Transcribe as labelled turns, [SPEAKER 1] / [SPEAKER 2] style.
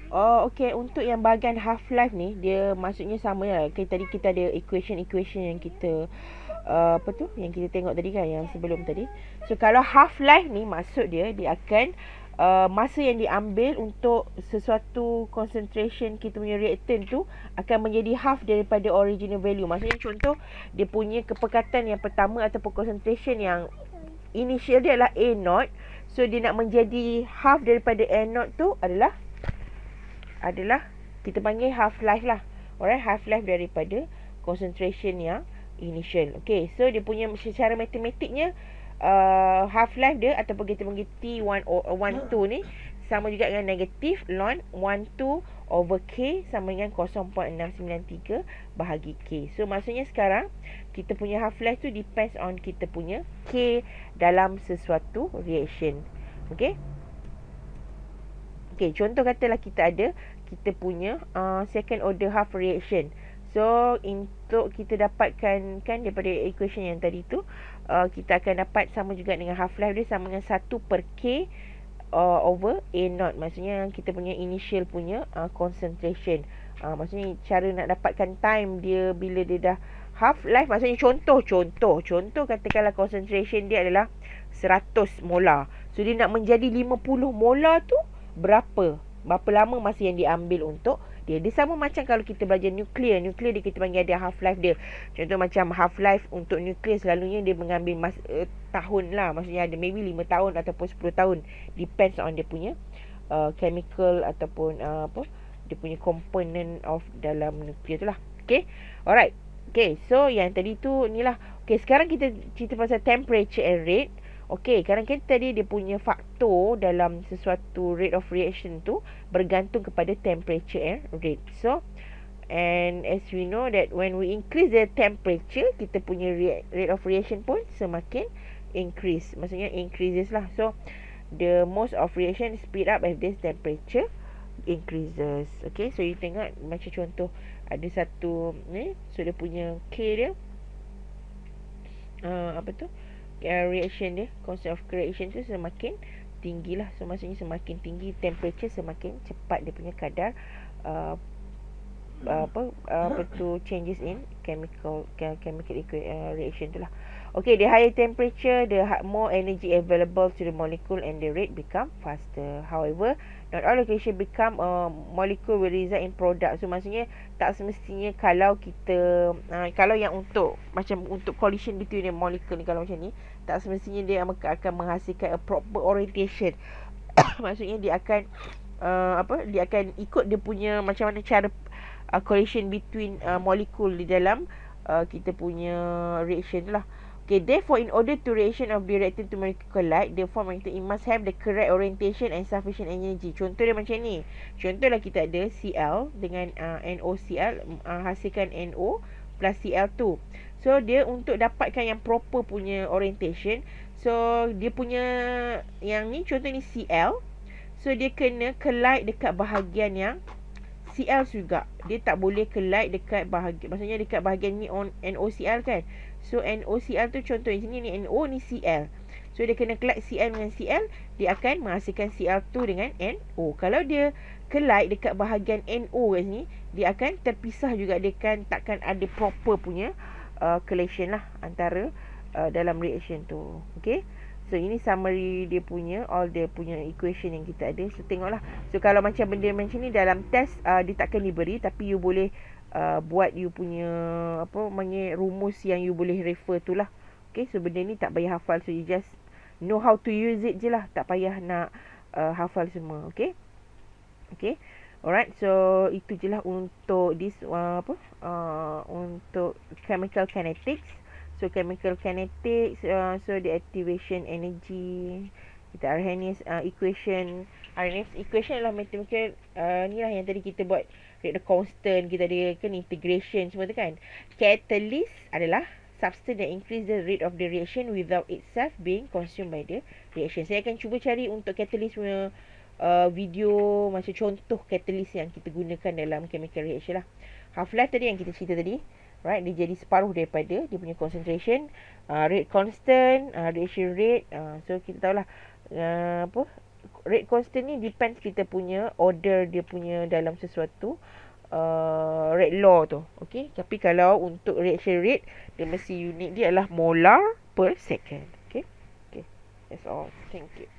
[SPEAKER 1] Oh, okay. Untuk yang bahagian half-life ni, dia maksudnya sama lah. Okay, tadi kita ada equation yang kita apa tu yang kita tengok tadi kan, yang sebelum tadi. So kalau half life ni, maksud dia akan masa yang diambil untuk sesuatu concentration kita punya reactant tu akan menjadi half daripada original value. Maksudnya contoh, dia punya kepekatan yang pertama ataupun concentration yang initial dia adalah A0. So dia nak menjadi half daripada A0 tu adalah kita panggil half life lah. Alright, half life daripada concentration yang initial. Okay, so dia punya secara matematiknya half life dia ataupun kita panggil T1 or 12 ni sama juga dengan negatif ln 12 over K sama dengan 0.693 bahagi K. So maksudnya sekarang kita punya half life tu depends on kita punya K dalam sesuatu reaction. Okay. Okay, contoh katalah kita punya second order half reaction. So untuk kita dapatkan kan daripada equation yang tadi tu, kita akan dapat sama juga dengan half life dia sama dengan 1 per K over A0. Maksudnya kita punya initial punya concentration. Maksudnya cara nak dapatkan time dia bila dia dah half life, maksudnya contoh katakanlah concentration dia adalah 100 molar. So dia nak menjadi 50 molar tu berapa lama masa yang diambil untuk dia. Dia sama macam kalau kita belajar nuklear dia kita panggil ada half life dia. Contoh macam half life untuk nuklear selalunya dia mengambil tahun lah. Maksudnya ada maybe 5 tahun ataupun 10 tahun, depends on dia punya chemical ataupun dia punya component of dalam nuklear tu lah. Okay, alright. Okay, so yang tadi tu ni lah. Okay, sekarang kita cerita pasal temperature and rate. Okay, kadang kita tadi dia punya faktor dalam sesuatu rate of reaction tu bergantung kepada temperature and rate. So, and as we know that when we increase the temperature, kita punya rate of reaction pun semakin increase. Maksudnya increases lah. So, the most of reaction speed up as this temperature increases. Okay, so you tengok macam contoh ada satu ni, so dia punya K dia apa tu, reaction dia, constant of reaction tu semakin tinggi lah. So maksudnya semakin tinggi temperature, semakin cepat dia punya kadar apa tu changes in chemical reaction tu lah. Okay, the higher temperature, the more energy available to the molecule and the rate become faster. However, not all location become molecule will result in product. So maksudnya tak semestinya kalau kita kalau yang untuk macam untuk collision between the molecule ni, kalau macam ni tak semestinya dia akan menghasilkan a proper orientation. Maksudnya dia akan dia akan ikut dia punya macam mana cara collision between molecule di dalam kita punya reaction tu lah. Okay, therefore, in order to reaction of the reactant to molecule collide, the form reactant it must have the correct orientation and sufficient energy. Contoh dia macam ni. Contohlah kita ada Cl dengan NOCl, hasilkan NO plus Cl2. So, dia untuk dapatkan yang proper punya orientation, so dia punya yang ni, contoh ni Cl. So, dia kena collide dekat bahagian yang Cl juga. Dia tak boleh collide dekat bahagian, maksudnya dekat bahagian ni on NOCl kan. So NOCl tu contoh di sini ni NO, ni Cl. So dia kena collide Cl dengan Cl, dia akan menghasilkan Cl2 dengan NO. Kalau dia collide dekat bahagian NO kat sini, dia akan terpisah juga. Dia takkan ada proper punya collision lah antara dalam reaction tu. Okay, so ini summary dia punya, all dia punya equation yang kita ada. So tengoklah. So kalau macam benda macam ni dalam test dia takkan diberi, tapi you boleh buat you punya rumus yang you boleh refer tu lah. Okay, so benda ni tak payah hafal. So you just know how to use it je lah. Tak payah nak hafal semua. Okay. Okay. Alright, so itu je lah untuk this untuk chemical kinetics. So chemical kinetics, so the activation energy, kita Arrhenius equation. Arrhenius equation adalah mathematical ni lah yang tadi kita buat, rate the constant, kita ada kan integration semua tu kan. Catalyst adalah substance that increase the rate of the reaction without itself being consumed by the reaction. Saya akan cuba cari untuk catalyst punya video macam contoh catalyst yang kita gunakan dalam chemical reaction lah. Half life tadi yang kita cerita tadi, right, dia jadi separuh daripada dia punya concentration, rate constant, reaction rate. So kita tahulah rate constant ni depends kita punya order dia punya dalam sesuatu rate law tu. Okay. Tapi kalau untuk reaction rate, dia mesti unit dia adalah molar per second. Okay. Okay. That's all. Thank you.